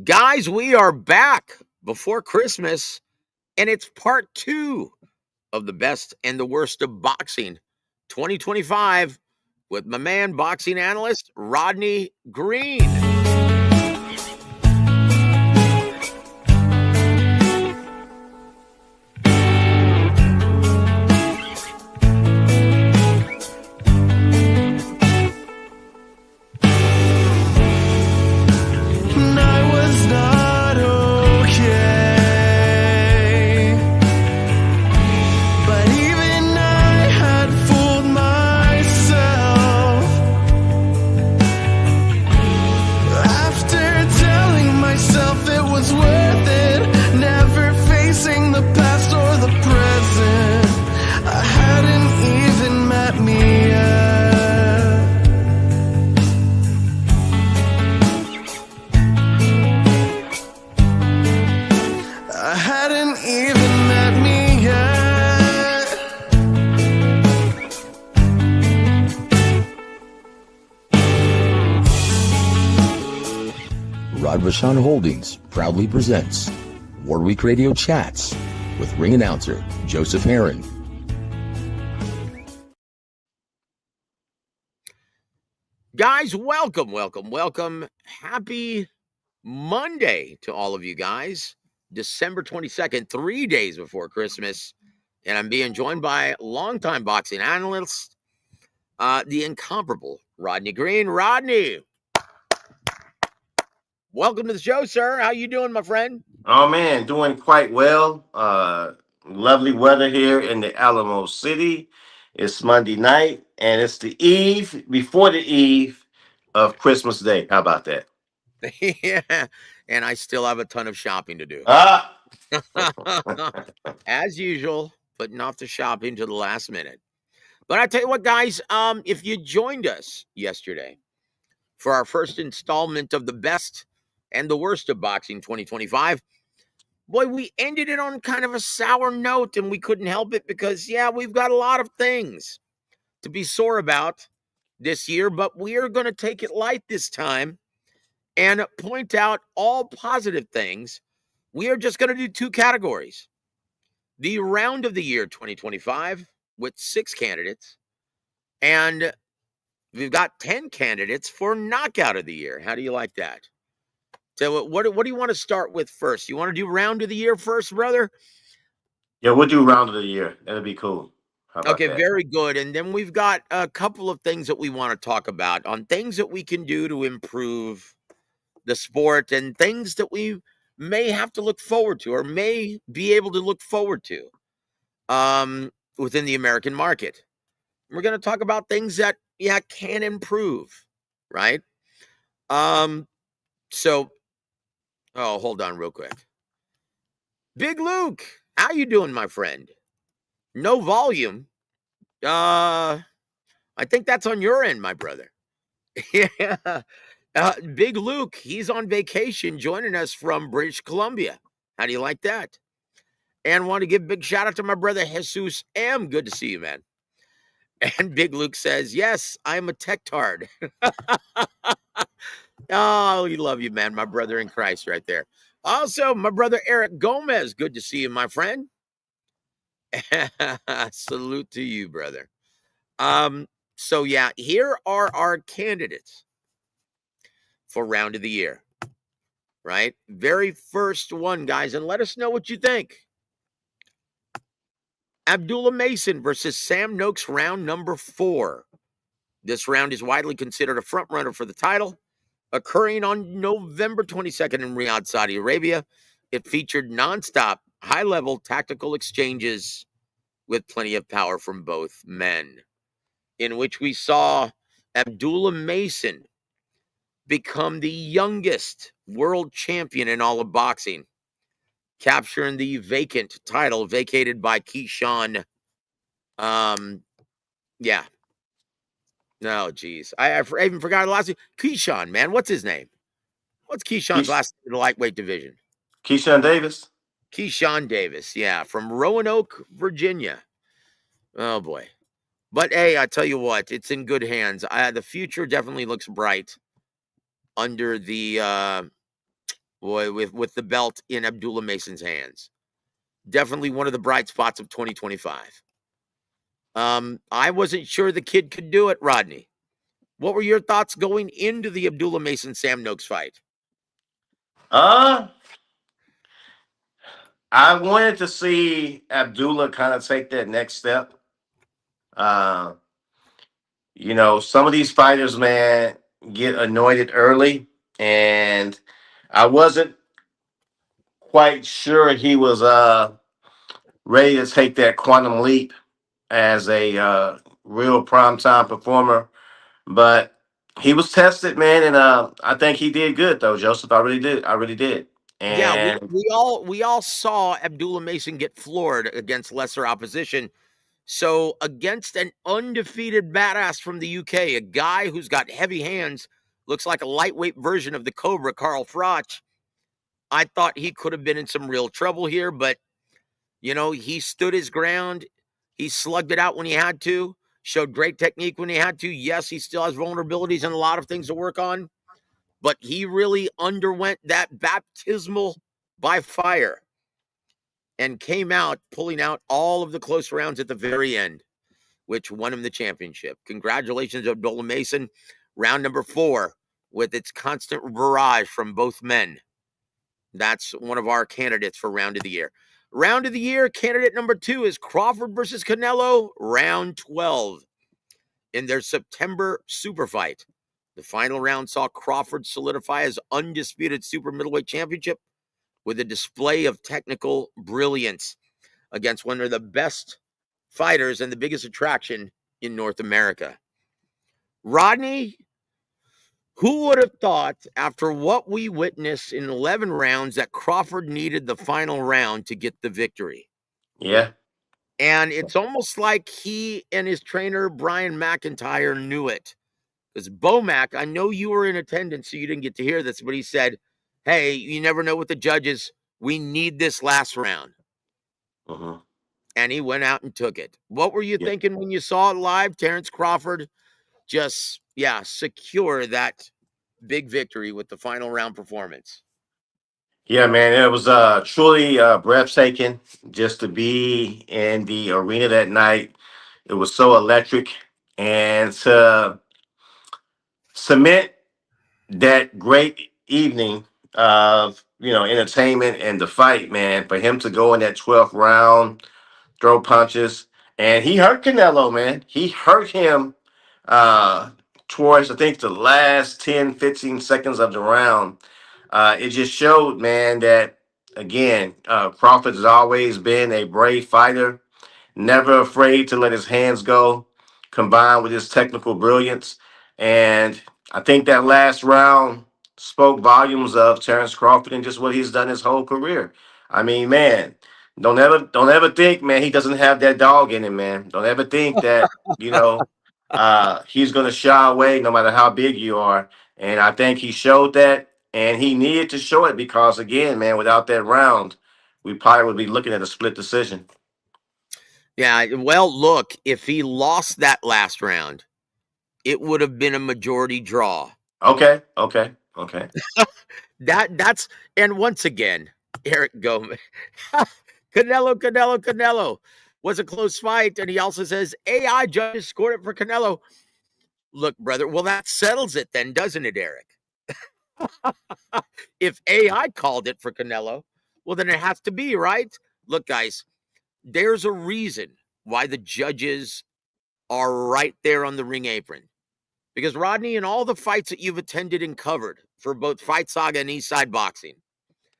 Guys, we are back before Christmas, and it's part two of the best and the worst of boxing 2025 with my man, boxing analyst Rodney Green. WA.W Holdings proudly presents WaraWeek Radio Chats with ring announcer Joseph Herron. Guys, welcome. Happy Monday to all of you guys. December 22nd, 3 days before Christmas. And I'm being joined by longtime boxing analyst, the incomparable Rodney Green. Rodney, welcome to the show, sir. How you doing, my friend? Oh man, doing quite well. Lovely weather here in the Alamo City. It's Monday night, and it's the eve before the eve of Christmas Day. How about that? Yeah, and I still have a ton of shopping to do. As usual, putting off the shopping to the last minute. But I tell you what, guys, if you joined us yesterday for our first installment of the best and the worst of boxing 2025, boy, we ended it on kind of a sour note, and we couldn't help it because, yeah, we've got a lot of things to be sore about this year, but we are going to take it light this time and point out all positive things. We are just going to do two categories. The round of the year 2025 with 6 candidates, and we've got 10 candidates for knockout of the year. How do you like that? So what do you want to start with first? You want to do round of the year first, brother? Yeah, we'll do round of the year. That'll be cool. How about Okay, that? very good. And then we've got a couple of things that we want to talk about on things that we can do to improve the sport and things that we may have to look forward to or may be able to look forward to within the American market. We're going to talk about things that, yeah, can improve, right? So, hold on real quick. Big Luke, how you doing, my friend? No volume. I think that's on your end, my brother. Yeah. Big Luke, he's on vacation joining us from British Columbia. How do you like that? And want to give a big shout out to my brother Jesus M. Good to see you, man. And Big Luke says, yes, I'm a tech tard. Oh, we love you, man. My brother in Christ right there. Also, my brother Eric Gomez. Good to see you, my friend. Salute to you, brother. So yeah, here are our candidates for round of the year. Right? Very first one, guys, and let us know what you think. Abdullah Mason versus Sam Noakes, round number 4. This round is widely considered a front runner for the title, occurring on November 22nd in Riyadh, Saudi Arabia. It featured nonstop, high-level tactical exchanges with plenty of power from both men, in which we saw Abdullah Mason become the youngest world champion in all of boxing, capturing the vacant title vacated by Keyshawn. Yeah. No, geez. I even forgot the last name. Keyshawn, man. What's his name? What's Keyshawn's last name in the lightweight division? Keyshawn Davis. Keyshawn Davis, yeah, from Roanoke, Virginia. Oh, boy. But, hey, I tell you what, it's in good hands. The future definitely looks bright under the boy, with the belt in Abdullah Mason's hands. Definitely one of the bright spots of 2025. I wasn't sure the kid could do it, Rodney. What were your thoughts going into the Abdullah Mason Sam Noakes fight? Uh, I wanted to see Abdullah kind of take that next step. Uh, some of these fighters, man, get anointed early, and I wasn't quite sure he was ready to take that quantum leap as a real primetime performer. But he was tested, man, and I think he did good though, Joseph. I really did. I really did. Yeah, we And we all we all saw Abdullah Mason get floored against lesser opposition. So against an undefeated badass from the UK, a guy who's got heavy hands, looks like a lightweight version of the Cobra, Carl Froch, I thought he could have been in some real trouble here, but he stood his ground. He slugged it out when he had to, showed great technique when he had to. Yes, he still has vulnerabilities and a lot of things to work on, but he really underwent that baptismal by fire and came out pulling out all of the close rounds at the very end, which won him the championship. Congratulations, Abdullah Mason. Round number 4 with its constant barrage from both men. That's one of our candidates for round of the year. Round of the year, candidate number 2 is Crawford versus Canelo, round 12 in their September super fight. The final round saw Crawford solidify his undisputed super middleweight championship with a display of technical brilliance against one of the best fighters and the biggest attraction in North America. Rodney, who would have thought after what we witnessed in 11 rounds that Crawford needed the final round to get the victory? yeah, And it's almost like he and his trainer, Brian McIntyre, knew it. Because Bomac, I know you were in attendance, so you didn't get to hear this, but he said, hey, you never know with the judges. We need this last round. hmm And he went out and took it. What were you yeah, thinking when you saw it live? Terrence Crawford just, secure that big victory with the final round performance. yeah, man. It was truly breathtaking just to be in the arena that night. It was so electric, and to cement that great evening of entertainment and the fight, man. For him to go in that 12th round, throw punches, and he hurt Canelo, man. He hurt him uh, towards I think the last 10, 15 seconds of the round. It just showed, man, that again, Crawford has always been a brave fighter, never afraid to let his hands go, combined with his technical brilliance. And I think that last round spoke volumes of Terrence Crawford and just what he's done his whole career. I mean, man, don't ever think, man, he doesn't have that dog in him, man. Don't ever think that, you know, he's gonna shy away no matter how big you are. And I think he showed that, and he needed to show it because again, man, without that round, we probably would be looking at a split decision. Yeah, well, look, if he lost that last round, it would have been a majority draw. Okay, okay, okay. That's and once again, Eric Gomez, Canelo was a close fight, and he also says AI judges scored it for Canelo. Look, brother, well that settles it then, doesn't it, Eric? If AI called it for Canelo, well then it has to be right. Look, guys, there's a reason why the judges are right there on the ring apron. Because Rodney, in all the fights that you've attended and covered for both Fight Saga and Eastside Boxing,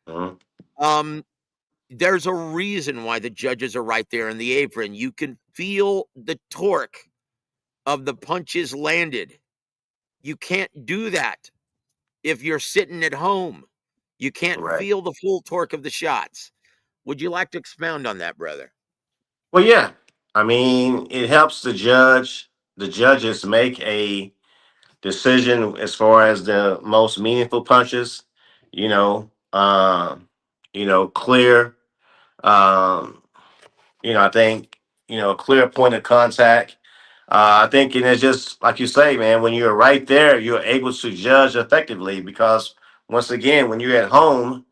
Mhm. um, there's a reason why the judges are right there in the apron. You can feel the torque of the punches landed. You can't do that if you're sitting at home. You can't Right. feel the full torque of the shots. Would you like to expound on that, brother? Well, yeah. I mean, it helps the judges make a decision as far as the most meaningful punches. You know, clear. Um, I think clear point of contact. I think, and it's just like you say, man. When you're right there, you're able to judge effectively because once again, when you're at home,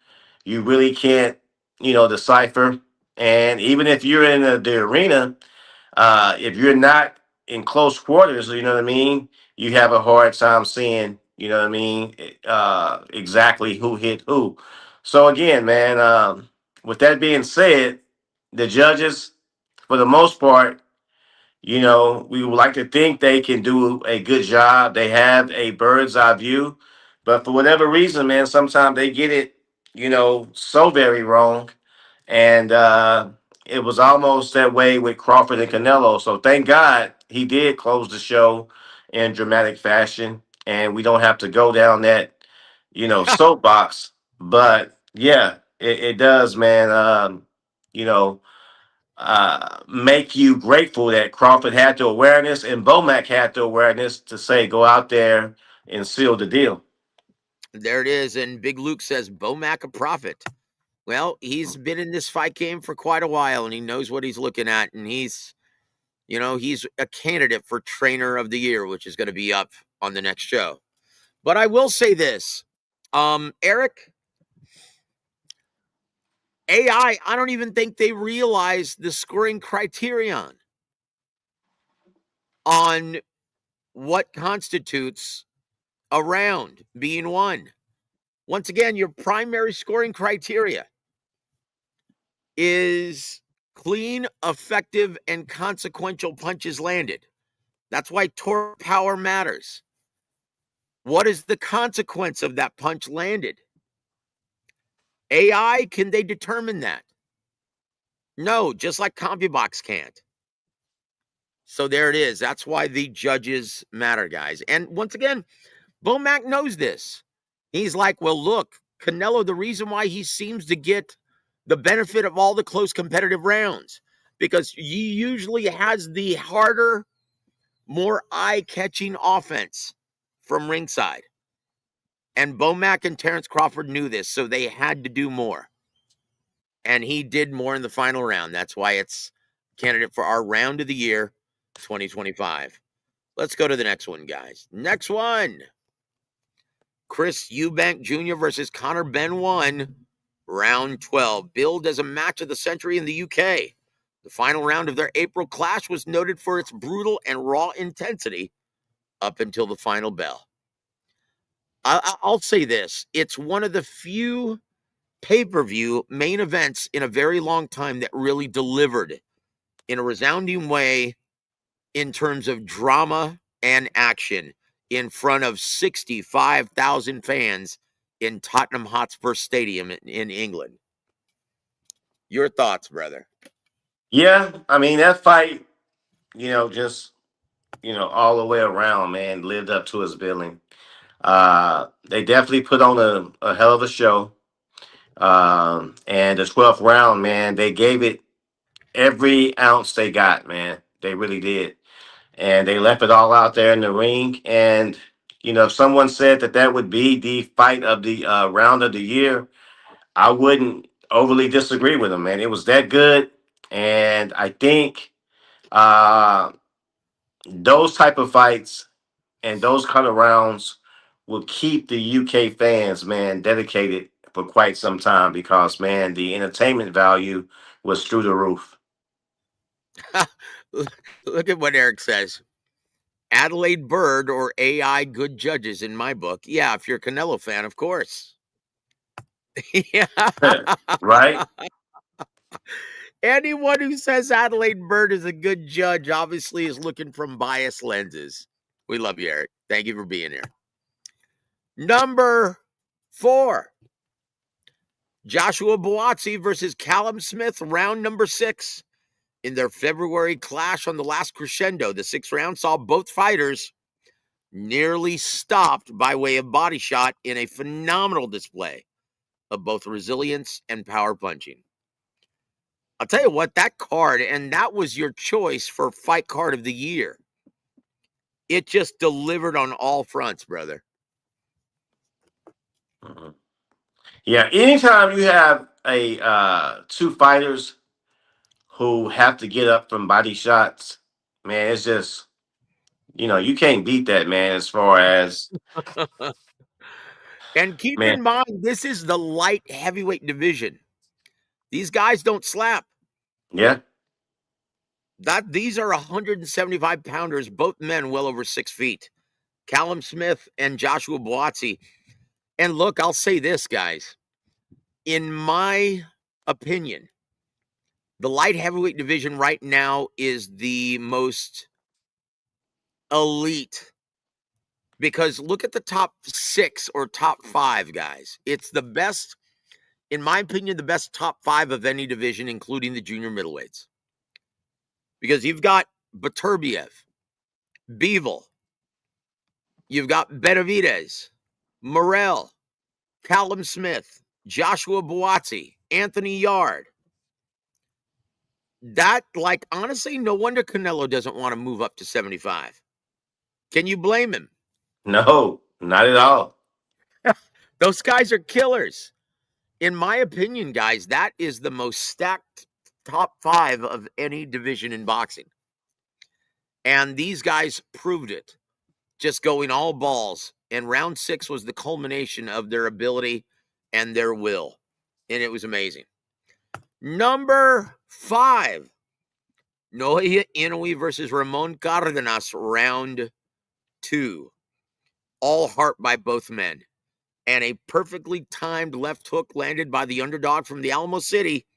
you really can't, decipher. And even if you're in the arena, if you're not in close quarters, you know what I mean, you have a hard time seeing, exactly who hit who. So again, man, with that being said, the judges, for the most part, we would like to think they can do a good job. They have a bird's eye view, but for whatever reason, man, sometimes they get it, so very wrong. And it was almost that way with Crawford and Canelo. So thank God he did close the show in dramatic fashion, and we don't have to go down that, soapbox. But yeah, it does, man. You know, make you grateful that Crawford had the awareness and Bomac had the awareness to say, go out there and seal the deal. There it is. And Big Luke says, Bomac a prophet. Well, he's been in this fight game for quite a while and he knows what he's looking at. And he's a candidate for trainer of the year, which is going to be up on the next show. But I will say this, Eric, I don't even think they realize the scoring criterion on what constitutes a round being won. Once again, your primary scoring criteria is clean, effective, and consequential punches landed. That's why torque power matters. What is the consequence of that punch landed? AI, can they determine that? No, just like CompuBox can't. So there it is. That's why the judges matter, guys. And once again, Bomac knows this. He's like, well, look, Canelo, the reason why he seems to get the benefit of all the close competitive rounds, because he usually has the harder, more eye-catching offense from ringside. And Bomac and Terrence Crawford knew this, so they had to do more. And he did more in the final round. That's why it's candidate for our round of the year 2025. Let's go to the next one, guys. Next one. Chris Eubank Jr. versus Connor Benoit, round 12. Billed as a match of the century in the UK. The final round of their April clash was noted for its brutal and raw intensity up until the final bell. I'll say this. It's one of the few pay-per-view main events in a very long time that really delivered in a resounding way in terms of drama and action in front of 65,000 fans in Tottenham Hotspur Stadium in England. Your thoughts, brother? Yeah, I mean, that fight, just, all the way around, man, lived up to his billing. They definitely put on a hell of a show. And the 12th round, man, they gave it every ounce they got, man. They really did. And they left it all out there in the ring. And, if someone said that would be the fight of the round of the year, I wouldn't overly disagree with them, man. It was that good. And I think those type of fights and those kind of rounds will keep the UK fans, man, dedicated for quite some time because, man, the entertainment value was through the roof. Look at what Eric says. Adelaide Bird or AI good judges in my book. Yeah, if you're a Canelo fan, of course. Yeah. Right? Anyone who says Adelaide Bird is a good judge obviously is looking from biased lenses. We love you, Eric. Thank you for being here. Number 4. Joshua Buatsi versus Callum Smith, round number 6. In their February clash on the last crescendo, the 6th round saw both fighters nearly stopped by way of body shot in a phenomenal display of both resilience and power punching. I'll tell you what, that card, and that was your choice for fight card of the year. It just delivered on all fronts, brother. Mhm. Yeah, anytime you have a two fighters who have to get up from body shots, man, it's just you can't beat that, man. As far as And keep Man, in mind, this is the light heavyweight division. These guys don't slap. yeah. These are 175 pounders, both men well over 6 feet. Callum Smith and Joshua Boazzi. And look, I'll say this, guys. In my opinion, the light heavyweight division right now is the most elite because look at the top 6 or top 5 guys. It's the best, in my opinion, the best top 5 of any division, including the junior middleweights. Because you've got Baturbiev, Beevil, you've got Benavidez, Morrell, Callum Smith, Joshua Boazzi, Anthony Yard. That, like, honestly, no wonder Canelo doesn't want to move up to 75. Can you blame him? No, not at all. Those guys are killers. In my opinion, guys, that is the most stacked top 5 of any division in boxing. And these guys proved it, just going all balls. And round 6 was the culmination of their ability and their will. And it was amazing. Number 5, Naoya Inoue versus Ramon Cardenas, round 2. All heart by both men. And a perfectly timed left hook landed by the underdog from the Alamo City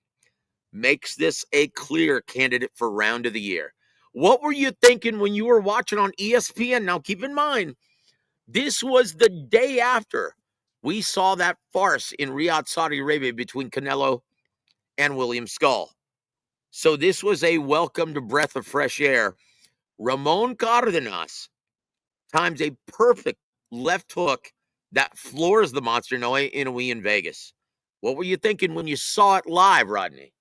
makes this a clear candidate for round of the year. What were you thinking when you were watching on ESPN? Now, keep in mind, this was the day after we saw that farce in Riyadh, Saudi Arabia between Canelo and William Skull. So this was a welcomed breath of fresh air. Ramon Cardenas times a perfect left hook that floors the monster Naoya Inoue in Vegas. What were you thinking when you saw it live, Rodney?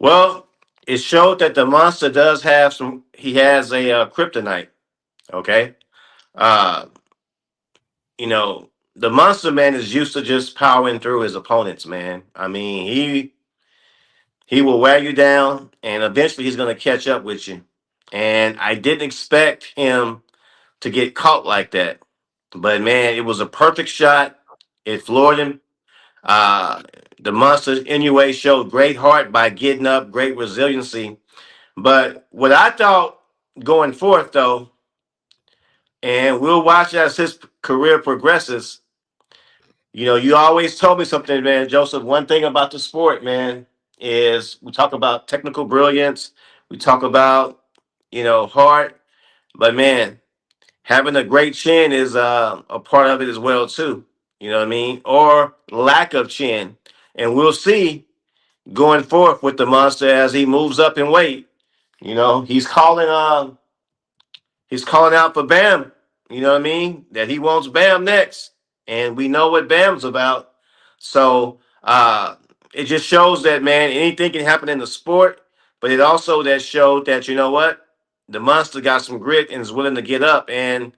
Well, it showed that the monster does have some. He has a kryptonite. Okay. Uh, the monster man is used to just powering through his opponents, man. I mean, he will wear you down, and eventually he's going to catch up with you. And I didn't expect him to get caught like that, but man, it was a perfect shot. It floored him. Uh, the monster anyway showed great heart by getting up, great resiliency. But what I thought going forth, though, and we'll watch as his career progresses. You always told me something, man, Joseph. One thing about the sport, man, is we talk about technical brilliance, we talk about, heart, but man, having a great chin is a part of it as well, too. You know what I mean? Or lack of chin. And we'll see going forth with the monster as he moves up in weight. He's calling out for Bam. You know what I mean? That he wants Bam next. And we know what Bam's about. So it just shows that, man, anything can happen in the sport, but it also that showed that, you know what? The monster got some grit and is willing to get up. And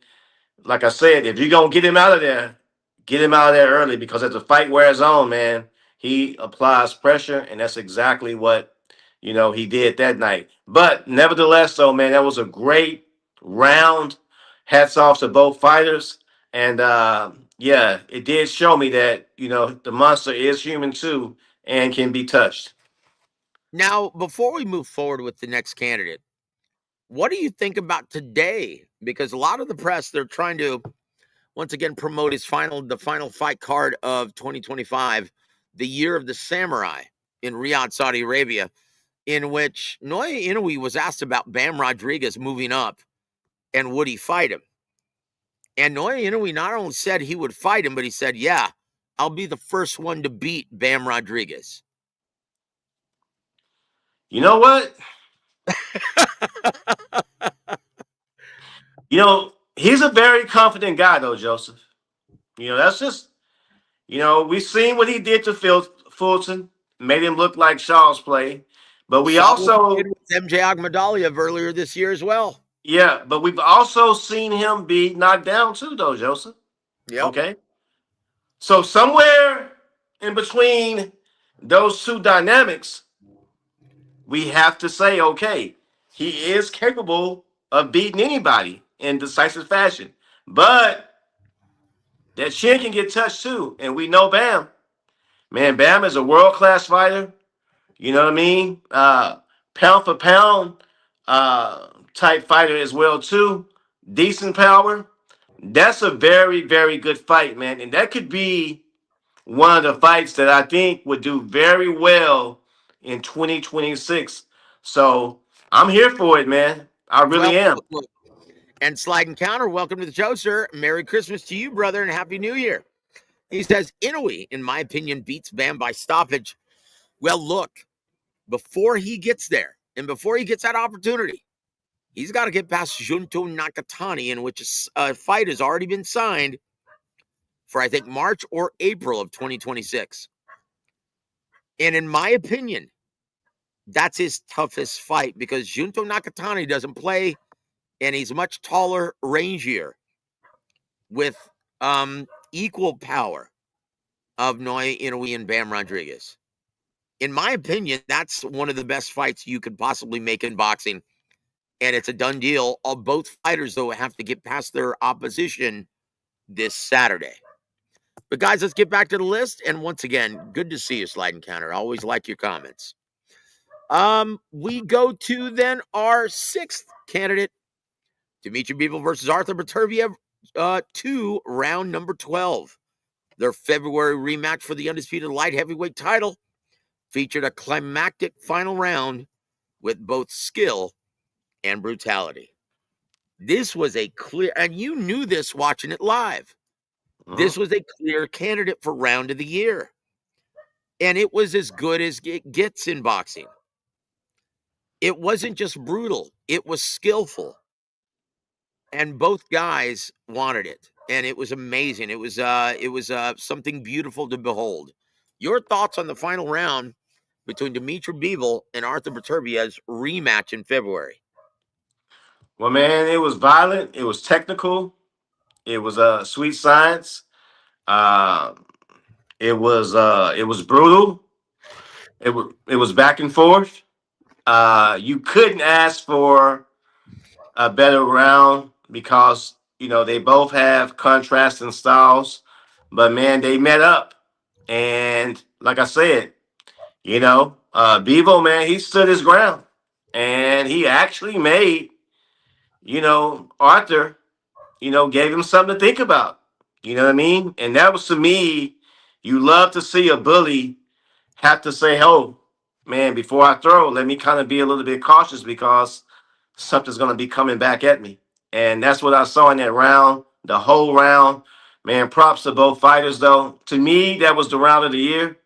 like I said, if you're gonna get him out of there early because as the fight wears on, man, he applies pressure, and that's exactly what he did that night. But nevertheless, though, man, that was a great round. Hats off to both fighters, and yeah, it did show me that the monster is human too and can be touched. Now, before we move forward with the next candidate, what do you think about today? Because a lot of the press, they're trying to once again promote the final fight card of 2025, the year of the samurai in Riyadh, Saudi Arabia, in which Naoya Inoue was asked about Bam Rodriguez moving up and would he fight him? And Naoya Inoue not only said he would fight him, but he said, yeah, I'll be the first one to beat Bam Rodriguez. You know what? He's a very confident guy, though, Joseph. That's just we've seen what he did to Fulton, made him look like Shaw's play. But we Saw what he did also, with MJ Agmadaliev earlier this year as well. yeah, but we've also seen him be knocked down too, though, Joseph. Yep. Okay. So somewhere in between those two dynamics, we have to say, okay, he is capable of beating anybody in decisive fashion. But that chin can get touched too. And we know Bam. Man, Bam is a world-class fighter. You know what I mean? Pound for pound type fighter as well too. Decent power. That's a very, very good fight, man. And that could be one of the fights that I think would do very well in 2026. So I'm here for it, man. I Well, really am. look, and Slide Encounter, welcome to the show, sir. Merry Christmas to you, brother, and Happy New Year. He says, Inoue, in my opinion, beats Bam by stoppage. Well, look, before he gets there and before he gets that opportunity, he's got to get past Junto Nakatani, in which a fight has already been signed for, I think, March or April of 2026. And in my opinion, that's his toughest fight because Junto Nakatani doesn't play, and he's much taller, rangier, with equal power of Naoya Inoue and Bam Rodriguez. In my opinion, that's one of the best fights you could possibly make in boxing, and it's a done deal. All both fighters, though, have to get past their opposition this Saturday. But guys, let's get back to the list. And once again, good to see you, Slide Encounter. I always like your comments. We go to then our sixth candidate, Dmitry Bivol versus Arthur Beterbiev, to round number 12. Their February rematch for the undisputed light heavyweight title featured a climactic final round with both skill and brutality. This was a clear, and you knew this watching it live. This was a clear candidate for round of the year. And it was as good as it gets in boxing. It wasn't just brutal, it was skillful. And both guys wanted it. And it was amazing. It was something beautiful to behold. Your thoughts on the final round between Dmitry Bivol and Arthur Beterbiev's rematch in February? Well, man, it was violent. It was technical. It was sweet science. Uh, it was brutal. It was back and forth. You couldn't ask for a better round because they both have contrasting styles, but man, they met up, and like I said, Bevo, man, he stood his ground, and he actually made Arthur, gave him something to think about. You know what I mean? And that was, to me, you love to see a bully have to say, "Oh, man, before I throw, let me kind of be a little bit cautious because something's going to be coming back at me." And that's what I saw in that round, the whole round. Man, props to both fighters, though. To me, that was the round of the year.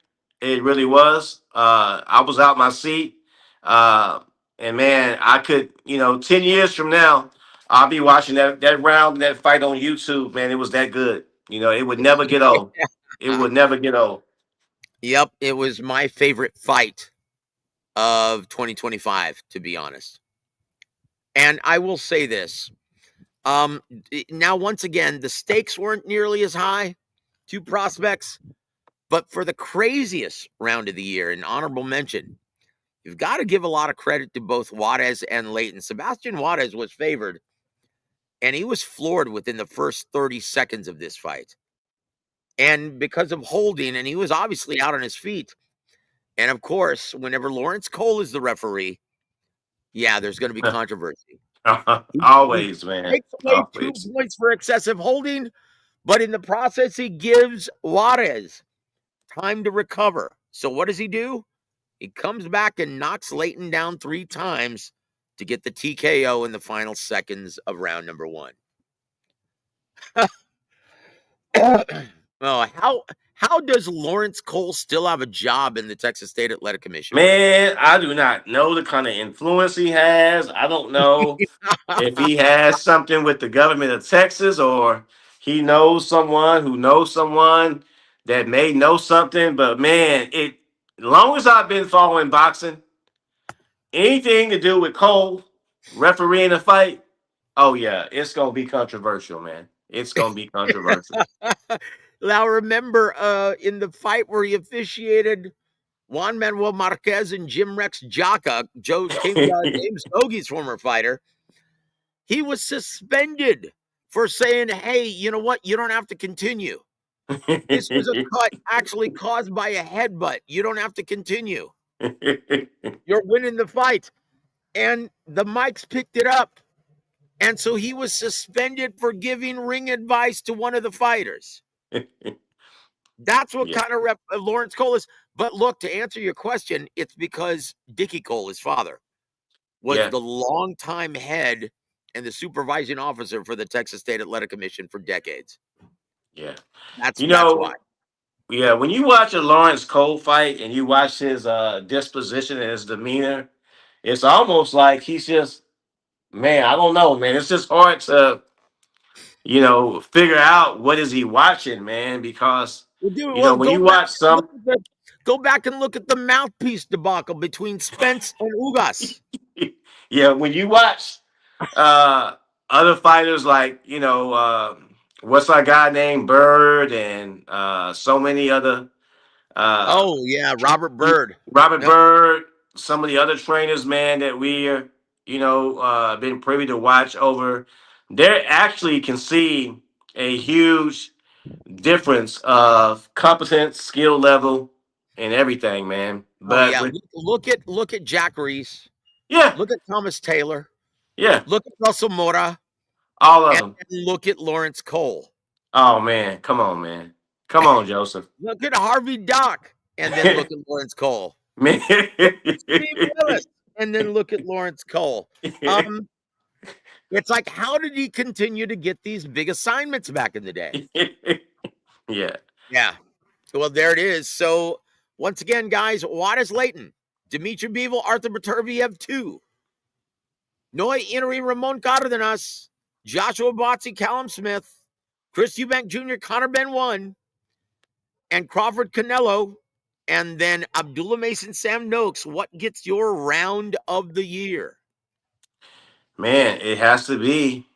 It really was. I was out my seat. Uh, and man, I could, 10 years from now, I'll be watching that round and that fight on YouTube. Man, it was that good. It would never get old. It would never get old. Yep, it was my favorite fight of 2025, to be honest. And I will say this. Now, once again, the stakes weren't nearly as high, two prospects, but for the craziest round of the year, an honorable mention, you've got to give a lot of credit to both Juarez and Leighton. Sebastian Juarez was favored, and he was floored within the first 30 seconds of this fight. And because of holding, and he was obviously out on his feet. And of course, whenever Lawrence Cole is the referee, yeah, there's going to be controversy. Always, He man. takes away 2 Always. points for excessive holding, but in the process, he gives Juarez time to recover. So what does he do? He comes back and knocks Leighton down 3 times to get the TKO in the final seconds of round number 1. Oh, how does Lawrence Cole still have a job in the Texas State Athletic Commission? Man, I do not know the kind of influence he has. I don't know if he has something with the government of Texas or he knows someone that may know something. But man, as long as I've been following boxing, anything to do with Cole refereeing a fight, oh yeah, it's gonna be controversial, man. It's gonna be controversial. Now, remember, in the fight where he officiated Juan Manuel Marquez and Jim Rex Jaka, James Hoagie's former fighter, he was suspended for saying, hey, you know what? You don't have to continue. This was a cut actually caused by a headbutt. You don't have to continue. You're winning the fight. And the mics picked it up. And so he was suspended for giving ring advice to one of the fighters. That's what Yeah, kind of Lawrence Cole is. But look, to answer your question, it's because Dickie Cole, his father, was yeah, the longtime head and the supervising officer for the Texas State Athletic Commission for decades. yeah. That's You that's why. know, yeah, when you watch a Lawrence Cole fight and you watch his disposition and his demeanor, it's almost like he's just, man, I don't know, man. It's just hard to, figure out what is he watching, man, because, Well, dude, well, when you watch some, go back and look at the mouthpiece debacle between Spence and Ugas. yeah, when you watch uh other fighters like, what's our guy named Bird and so many other uh Oh yeah, Robert Byrd. Robert Yep. Bird, some of the other trainers, man, that we are, been privy to watch over, they actually can see a huge difference of competence, skill level, and everything, man. Oh But yeah. Look at Jack Reese. yeah, Look at Thomas Taylor. yeah, Look at Russell Mora, all of and them. then look at Lawrence Cole. Oh man, come on, man, come on, Joseph. Look at Harvey Dock, and then look at Lawrence Cole. Man. Look at Steve Willis, and then look at Lawrence Cole. Um, it's like, how did he continue to get these big assignments back in the day? Yeah. Yeah. Well, there it is. So once again, guys, Wattis Layton, Dimitri Bivol, Arthur Beterbiev 2, Noe Inari, Ramon Cardenas, Joshua Botzi, Callum Smith, Chris Eubank Jr., Connor Ben 1, and Crawford Canelo, and then Abdullah Mason, Sam Noakes. What gets your round of the year? Man, it has to be,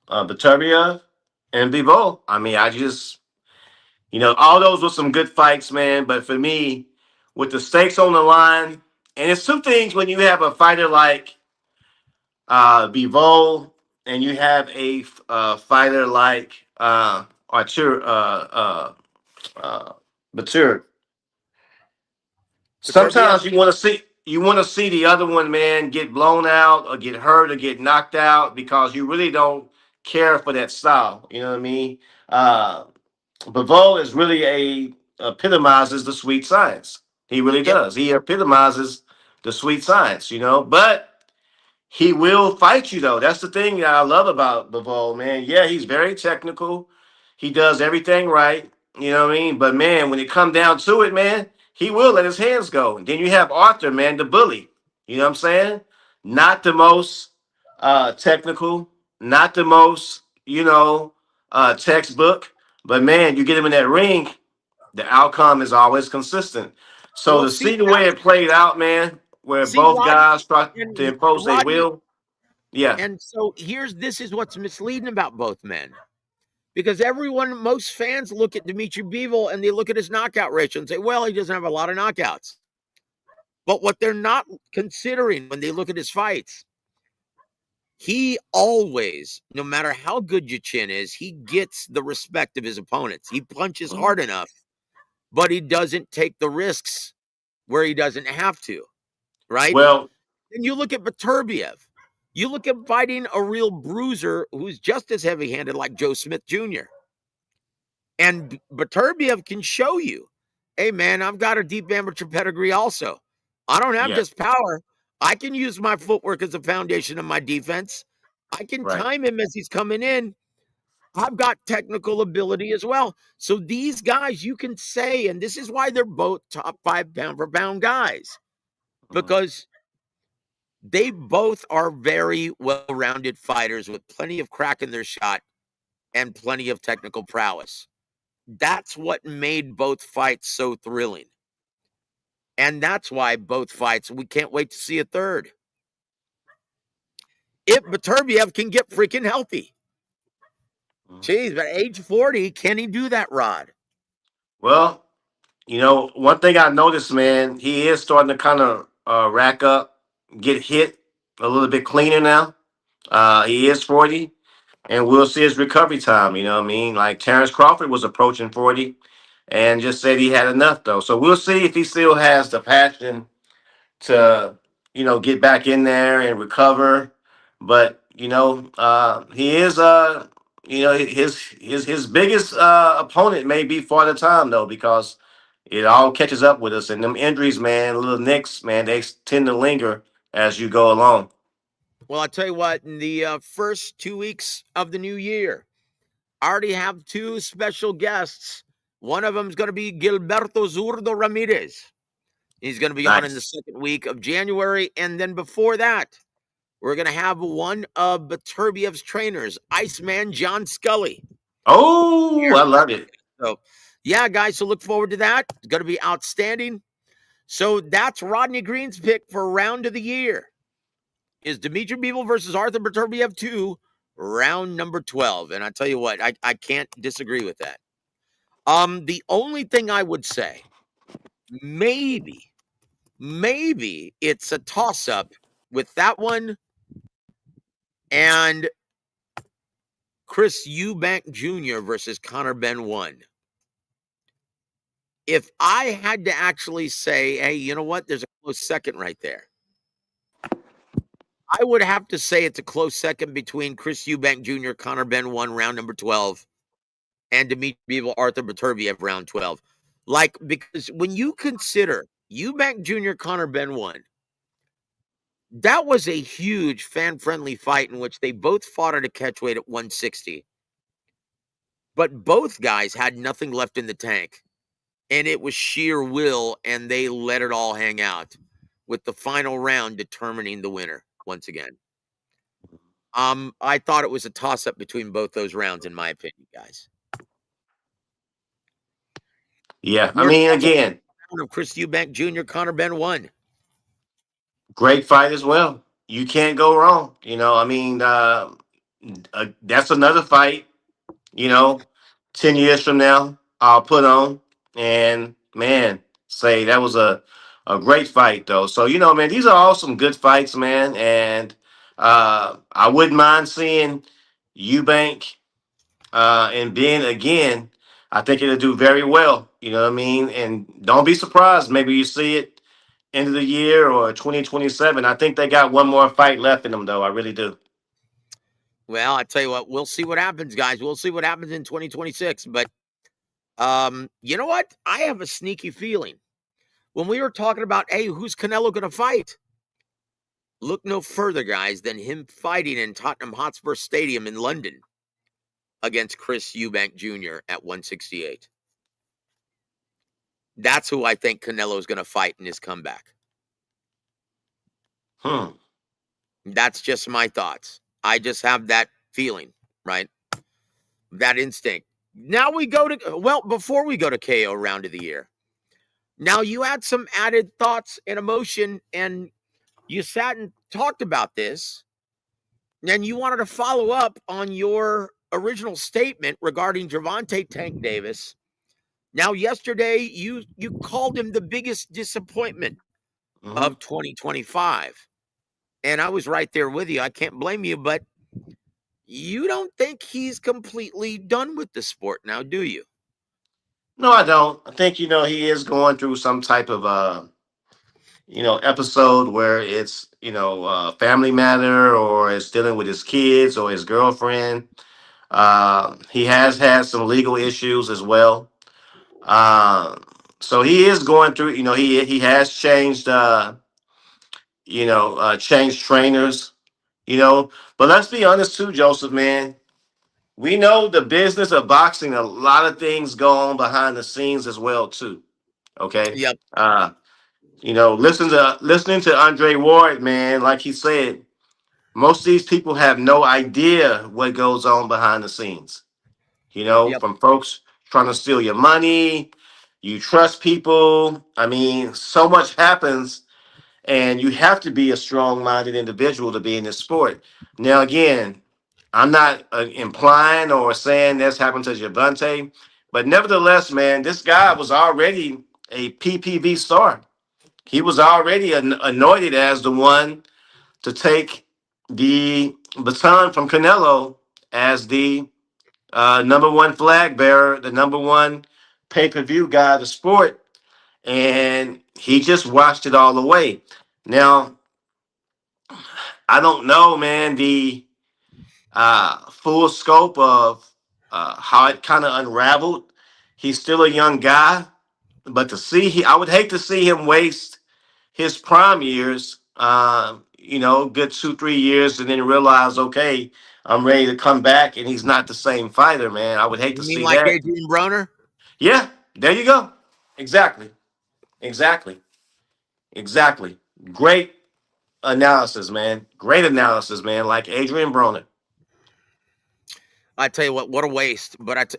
Baturbia and Bivol. I mean, I just, all those were some good fights, man. But for me, with the stakes on the line, and it's two things when you have a fighter like Bivol and you have a fighter like Artur Batur. Beterbiev? Sometimes you want to see the other one, man, get blown out or get hurt or get knocked out because you really don't care for that style. You know what I mean? Bivol is really epitomizes the sweet science. He really Yep. does. He epitomizes the sweet science. But he will fight you though. That's the thing that I love about Bivol, man. Yeah, he's very technical. He does everything right. You know what I mean? But man, when it come down to it, man, he will let his hands go. And then you have Arthur, man, the bully. You know what I'm saying? Not the most technical, not the most, textbook. But man, you get him in that ring, the outcome is always consistent. So Well, to see, see the way it played out, man, where see, both Rodney, guys try to and impose their Rodney, will, yeah. and so this is what's misleading about both men. Because most fans look at Dimitri Bivol and they look at his knockout ratio and say, well, he doesn't have a lot of knockouts. But what they're not considering when they look at his fights, he always, no matter how good your chin is, he gets the respect of his opponents. He punches hard enough, but he doesn't take the risks where he doesn't have to, right? Well, And you look at Beterbiev. You look at fighting a real bruiser who's just as heavy-handed like Joe Smith Jr. And Beterbiev can show you, hey, man, I've got a deep amateur pedigree also. I don't have yeah, just power. I can use my footwork as a foundation of my defense. I can right. time him as he's coming in. I've got technical ability as well. So these guys, you can say, and this is why they're both top 5 pound for pound guys, Mhm. because they both are very well-rounded fighters with plenty of crack in their shot and plenty of technical prowess. That's what made both fights so thrilling. And that's why both fights, we can't wait to see a third. If Beterbiev can get freaking healthy. Mhm. Jeez, but at age 40, can he do that, Rod? Well, one thing I noticed, man, he is starting to kind of rack up, get hit a little bit cleaner now. He is 40, and we'll see his recovery time. You know what I mean? Like Terrence Crawford was approaching 40 and just said he had enough, though. So we'll see if he still has the passion to, get back in there and recover. But, he is, his biggest opponent may be Father Time, though, because it all catches up with us. And them injuries, man, little nicks, man, they tend to linger as you go along. Well, I'll tell you what, in the first 2 weeks of the new year, I already have two special guests. One of them is going to be Gilberto Zurdo Ramirez. He's going to be on in the Nice. second week of January. And then before that, we're going to have one of Baturbiev trainers, Iceman John Scully. Oh, I love it. So, yeah, guys, so look forward to that. It's going to be outstanding. So that's Rodney Green's pick for round of the year. Is Dimitri Bivol versus Arthur Baturbiev 2, round number 12. And I tell you what, I can't disagree with that. The only thing I would say, maybe it's a toss-up with that one and Chris Eubank Jr. versus Conor Ben 1. If I had to actually say, hey, you know what? There's a close second right there. I would have to say it's a close second between Chris Eubank Jr., Conor Ben 1, round number 12, and Dimitri Bivol, Arthur Baturbiev, round 12. Like, because when you consider Eubank Jr., Conor Ben 1, that was a huge fan-friendly fight in which they both fought at a catchweight at 160. But both guys had nothing left in the tank. And it was sheer will, and they let it all hang out, with the final round determining the winner once again. I thought it was a toss-up between both those rounds, in my opinion, guys. Yeah, I Your mean, thoughts again, on of Chris Eubank Jr., Conor Ben 1? great fight as well. You can't go wrong. That's another fight, you know, 10 years from now, I'll put on. And man, say that was a great fight, though. So, man, these are all some good fights, man. And I wouldn't mind seeing Eubank and Ben again. I think it'll do very well. You know what I mean? And don't be surprised. Maybe you see it end of the year or 2027. I think they got one more fight left in them, though. I really do. Well, I tell you what, we'll see what happens, guys. We'll see what happens in 2026. But you know what? I have a sneaky feeling. When we were talking about, hey, who's Canelo going to fight? Look no further, guys, than him fighting in Tottenham Hotspur Stadium in London against Chris Eubank Jr. at 168. That's who I think Canelo is going to fight in his comeback. That's just my thoughts. I just have that feeling, right? That instinct. Now we go to, well, before we go to KO round of the year, now you had some added thoughts and emotion, and you sat and talked about this, and you wanted to follow up on your original statement regarding Gervonta Tank Davis. Now, yesterday, you called him the biggest disappointment of 2025. And I was right there with you. I can't blame you, but you don't think he's completely done with the sport now, do you? No, I don't. I think he is going through some type of episode where it's family matter or it's dealing with his kids or his girlfriend. He has had some legal issues as well. Uh, so he is going through. He has changed. Changed trainers. But let's be honest too, Joseph. Man, we know the business of boxing. A lot of things go on behind the scenes as well too. Okay. Yep. Listening to Andre Ward, man, like he said, most of these people have no idea what goes on behind the scenes. Yep. From folks trying to steal your money, you trust people. I mean, so much happens, and you have to be a strong-minded individual to be in this sport. Now, again, I'm not implying or saying this happened to Javante, but nevertheless, man, this guy was already a PPV star. He was already anointed as the one to take the baton from Canelo as the number one flag bearer, the number one pay per view guy of the sport, and he just watched it all away. Now, I don't know, man, the full scope of how it kind of unraveled. He's still a young guy, but I would hate to see him waste his prime years, good 2, 3 years, and then realize, okay, I'm ready to come back, and he's not the same fighter, man. I would hate to You mean see like that. Adrian Broner? Yeah, there you go. Exactly. Exactly. Exactly. Great analysis, man. Great analysis, man. Like Adrian Broner. I tell you what a waste. But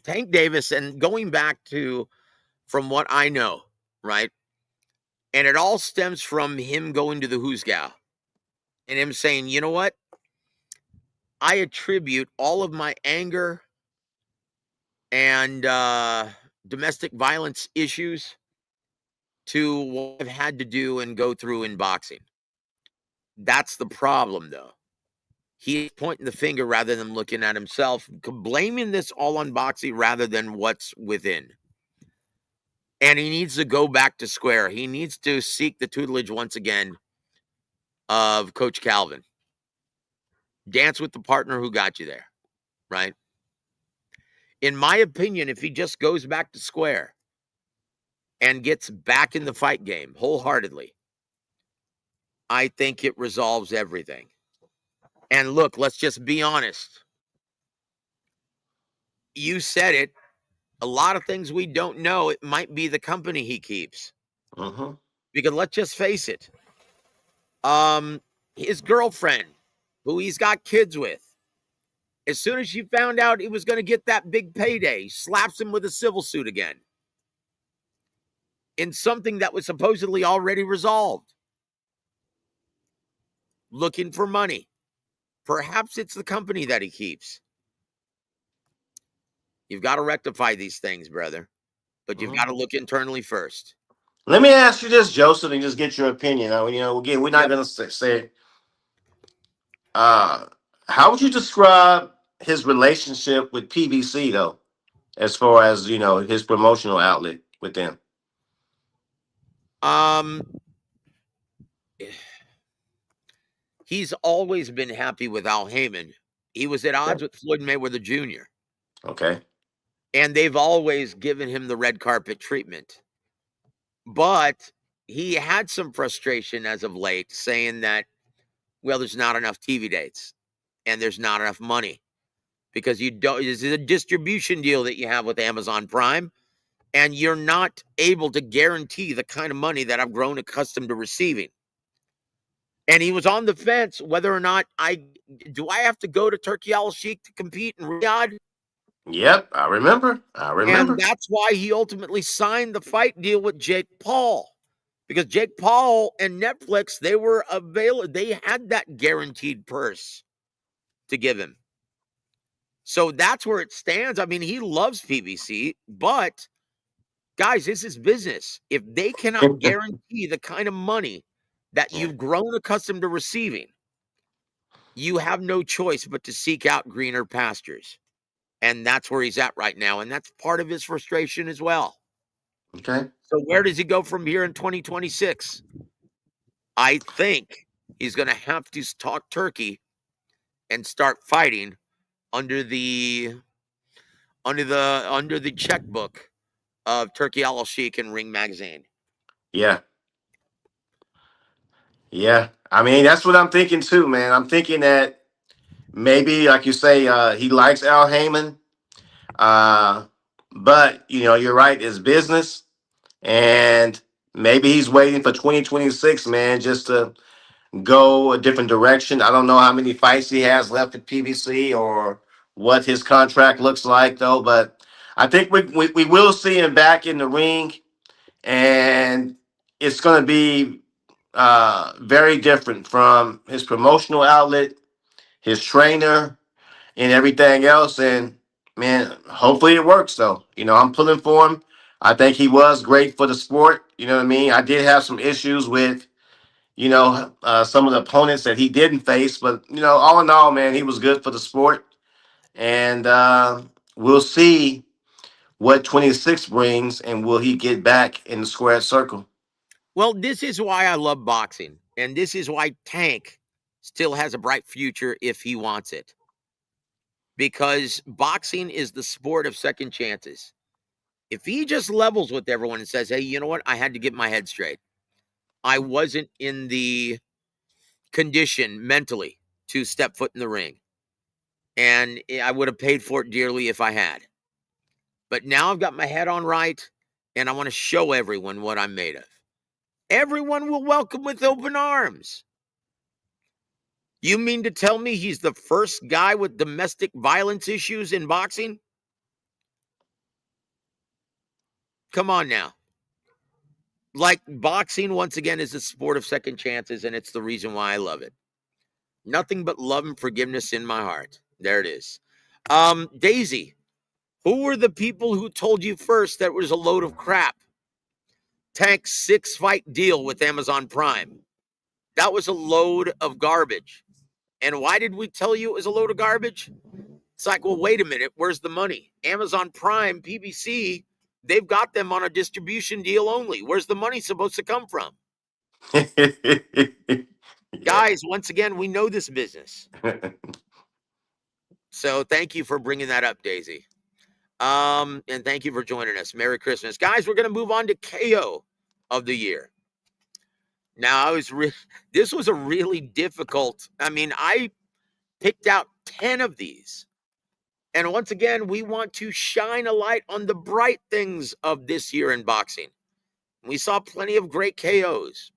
Tank Davis, and going back to from what I know, right? And it all stems from him going to the Who's Gal and him saying, you know what? I attribute all of my anger and domestic violence issues to what I've had to do and go through in boxing. That's the problem, though. He's pointing the finger rather than looking at himself, blaming this all on boxing rather than what's within. And he needs to go back to square. He needs to seek the tutelage once again of Coach Calvin. Dance with the partner who got you there, right? In my opinion, if he just goes back to square and gets back in the fight game wholeheartedly, I think it resolves everything. And look, let's just be honest. You said it. A lot of things we don't know. It might be the company he keeps. Mm-hmm. Because let's just face it. His girlfriend, who he's got kids with, as soon as she found out he was going to get that big payday, slaps him with a civil suit again in something that was supposedly already resolved. Looking for money. Perhaps it's the company that he keeps. You've got to rectify these things, brother. But you've Mm-hmm. got to look internally first. Let me ask you this, Joseph, and just get your opinion. Again, we're not Yep. going to say, uh, how would you describe his relationship with PBC, though, as far as, his promotional outlet with them? Um, he's always been happy with Al Heyman. He was at Okay. odds with Floyd Mayweather Jr. Okay. And they've always given him the red carpet treatment. But he had some frustration as of late, saying that, well, there's not enough TV dates and there's not enough money because you don't. This is a distribution deal that you have with Amazon Prime, and you're not able to guarantee the kind of money that I've grown accustomed to receiving. And he was on the fence whether or not I have to go to Turkey Al Sheikh to compete in Riyadh. Yep, I remember. I And remember. that's why he ultimately signed the fight deal with Jake Paul. Because Jake Paul and Netflix, they were available. They had that guaranteed purse to give him. So that's where it stands. I mean, he loves PBC, but guys, this is business. If they cannot guarantee the kind of money that Yeah. you've grown accustomed to receiving, you have no choice but to seek out greener pastures. And that's where he's at right now. And that's part of his frustration as well. Okay. So where does he go from here in 2026? I think he's going to have to talk turkey and start fighting under the checkbook of Turkey Al Sheikh and Ring Magazine. Yeah. Yeah. I mean, that's what I'm thinking too, man. I'm thinking that maybe, like you say, he likes Al Heyman. Uh, but, you're right, it's business. And maybe he's waiting for 2026, man, just to go a different direction. I don't know how many fights he has left at PBC or what his contract looks like, though. But I think we will see him back in the ring, and it's going to be very different from his promotional outlet, his trainer, and everything else. And man, hopefully it works, though. I'm pulling for him. I think he was great for the sport. You know what I mean? I did have some issues with some of the opponents that he didn't face. But all in all, man, he was good for the sport, and we'll see what 26 brings, and will he get back in the squared circle? Well, this is why I love boxing, and this is why Tank still has a bright future if he wants it. Because boxing is the sport of second chances. If he just levels with everyone and says, hey, you know what? I had to get my head straight. I wasn't in the condition mentally to step foot in the ring. And I would have paid for it dearly if I had. But now I've got my head on right, and I want to show everyone what I'm made of. Everyone will welcome with open arms. You mean to tell me he's the first guy with domestic violence issues in boxing? Come on now. Like, boxing, once again, is a sport of second chances, and it's the reason why I love it. Nothing but love and forgiveness in my heart. There it is. Daisy, who were the people who told you first that it was a load of crap? Tank's 6-fight deal with Amazon Prime. That was a load of garbage. And why did we tell you it was a load of garbage? It's like, well, wait a minute. Where's the money? Amazon Prime, PBC, they've got them on a distribution deal only. Where's the money supposed to come from? Guys, once again, we know this business. So thank you for bringing that up, Daisy. And thank you for joining us. Merry Christmas. Guys, we're going to move on to KO of the year. Now, this was a really difficult. I picked out 10 of these. And once again, we want to shine a light on the bright things of this year in boxing. We saw plenty of great KOs.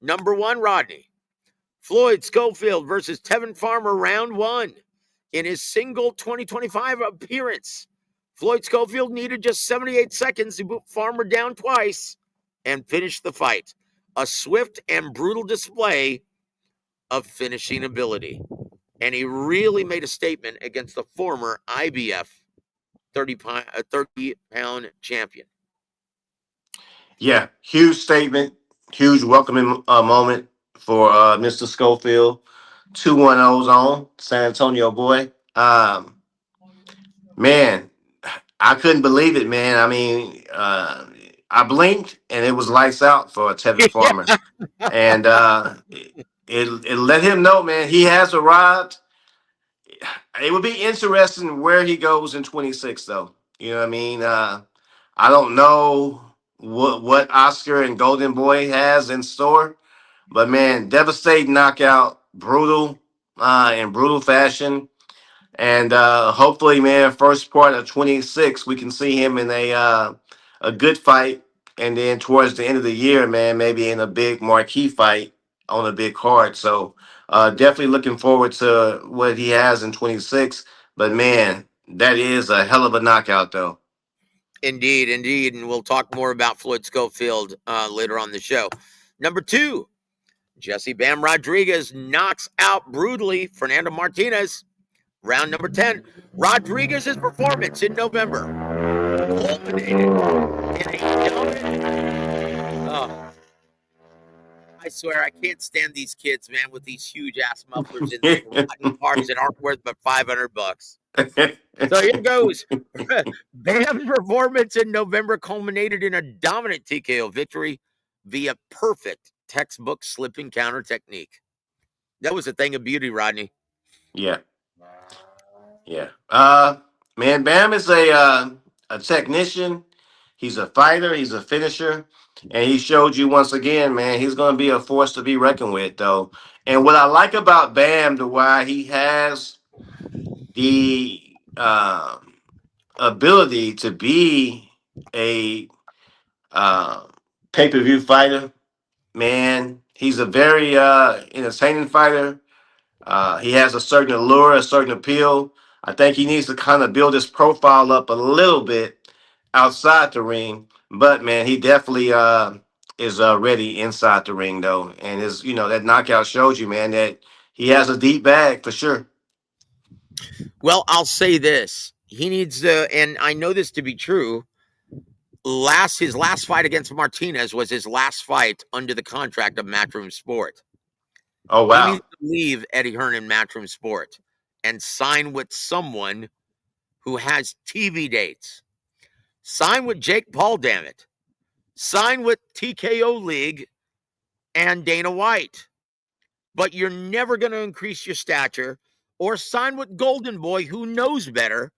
Number 1, Rodney. Floyd Schofield versus Tevin Farmer, round 1. In his single 2025 appearance, Floyd Schofield needed just 78 seconds to put Farmer down twice and finish the fight. A swift and brutal display of finishing ability. And he really made a statement against the former IBF 30-pound champion. Yeah, huge statement, huge welcoming moment for Mr. Schofield. 2-1-0's on San Antonio boy. Man, I couldn't believe it, man. I blinked and it was lights out for Tevin Farmer. And it let him know, man, he has arrived. It would be interesting where he goes in 26, though. You know what I mean? I don't know what Oscar and Golden Boy has in store, but man, devastating knockout, brutal, in brutal fashion. And hopefully, man, first part of 26, we can see him in a good fight. And then towards the end of the year, man, maybe in a big marquee fight on a big card. So definitely looking forward to what he has in 26. But man, that is a hell of a knockout, though. Indeed, indeed. And we'll talk more about Floyd Schofield later on the show. Number 2, Jesse Bam Rodriguez knocks out brutally Fernando Martinez. Round number 10. Rodriguez's performance in November culminated in a dominant. Oh, I swear I can't stand these kids, man, with these huge ass mufflers in these rotten cars that aren't worth but $500. So here goes. Bam's performance in November culminated in a dominant TKO victory via perfect textbook slipping counter technique. That was a thing of beauty, Rodney. Yeah. Yeah. Man, Bam is a technician. He's a fighter. He's a finisher. And he showed you once again, man, he's going to be a force to be reckoned with, though. And what I like about Bam, the why he has the ability to be a pay-per-view fighter, man, he's a very entertaining fighter. He has a certain allure, a certain appeal. I think he needs to kind of build his profile up a little bit outside the ring. But man, he definitely is ready inside the ring though. And that knockout shows you, man, that he has a deep bag for sure. Well, I'll say this. He needs to, and I know this to be true, his last fight against Martinez was his last fight under the contract of Matchroom Sport. Oh, He wow. needs to leave Eddie Hearn and Matchroom Sport and sign with someone who has TV dates. Sign with Jake Paul, damn it. Sign with TKO League and Dana White. But you're never going to increase your stature, or sign with Golden Boy, who knows better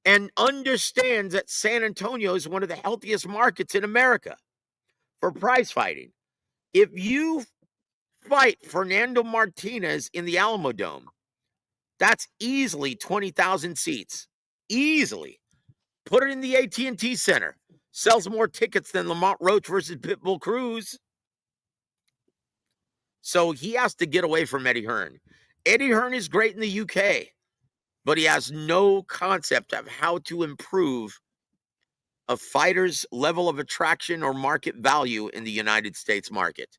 and understands that San Antonio is one of the healthiest markets in America for prize fighting. If you fight Fernando Martinez in the Alamo Dome, that's easily 20,000 seats. Easily. Put it in the AT&T Center. Sells more tickets than Lamont Roach versus Pitbull Cruz. So he has to get away from Eddie Hearn. Eddie Hearn is great in the UK, but he has no concept of how to improve a fighter's level of attraction or market value in the United States market.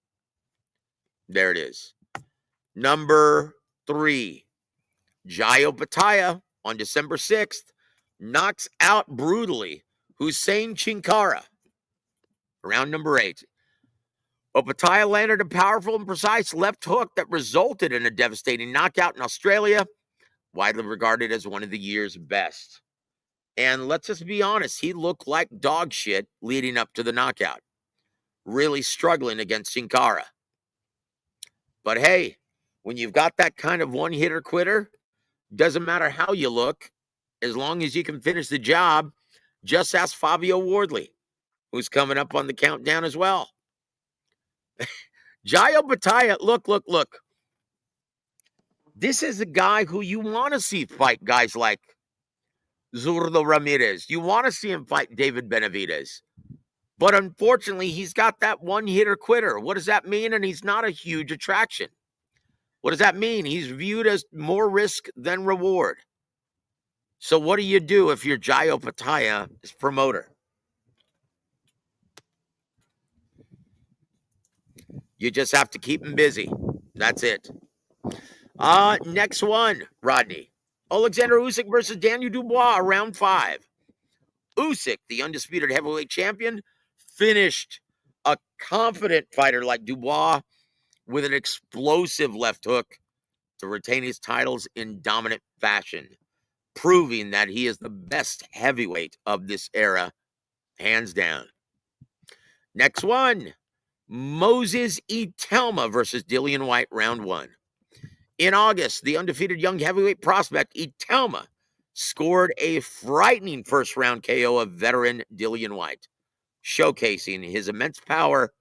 There it is. Number 3, Jai Opataya on December 6th knocks out brutally Hussein Chinkara. Round number 8. Opataya landed a powerful and precise left hook that resulted in a devastating knockout in Australia, widely regarded as one of the year's best. And let's just be honest, he looked like dog shit leading up to the knockout, really struggling against Chinkara. But hey, when you've got that kind of one-hitter quitter, doesn't matter how you look, as long as you can finish the job. Just ask Fabio Wardley, who's coming up on the countdown as well. Jai Opataya, look. This is a guy who you want to see fight guys like Zurdo Ramirez. You want to see him fight David Benavidez. But unfortunately, he's got that one-hitter quitter. What does that mean? And he's not a huge attraction. What does that mean? He's viewed as more risk than reward. So what do you do if you're Jai Opataya's promoter? You just have to keep him busy. That's it. Next one, Rodney. Alexander Usyk versus Daniel Dubois, round 5. Usyk, the undisputed heavyweight champion, finished a confident fighter like Dubois with an explosive left hook to retain his titles in dominant fashion, proving that he is the best heavyweight of this era, hands down. Next one, Moses Itelma versus Dillian White, round 1. In August, the undefeated young heavyweight prospect Itelma scored a frightening first-round KO of veteran Dillian White, showcasing his immense power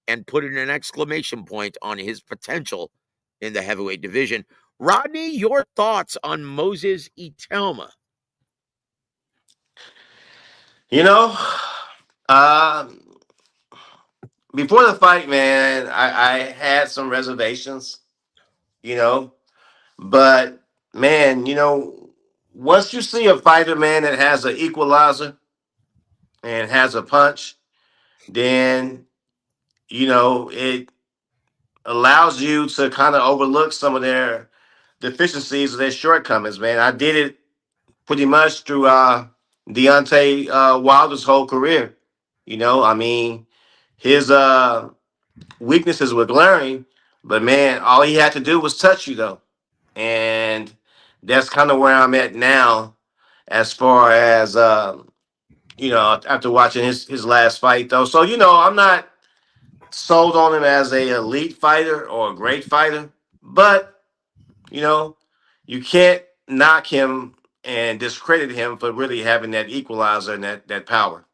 and putting an exclamation point on his potential in the heavyweight division. Rodney, your thoughts on Moses Itelma? You know, um, before the fight, man, I had some reservations, you know, but man, once you see a fighter, man, that has an equalizer and has a punch, then, it allows you to kind of overlook some of their deficiencies or their shortcomings, man. I did it pretty much through Deontay Wilder's whole career. I mean, his weaknesses were glaring, but man, all he had to do was touch you though. And that's kind of where I'm at now as far as after watching his last fight though. So, I'm not sold on him as a elite fighter or a great fighter, but you know, you can't knock him and discredit him for really having that equalizer and that power.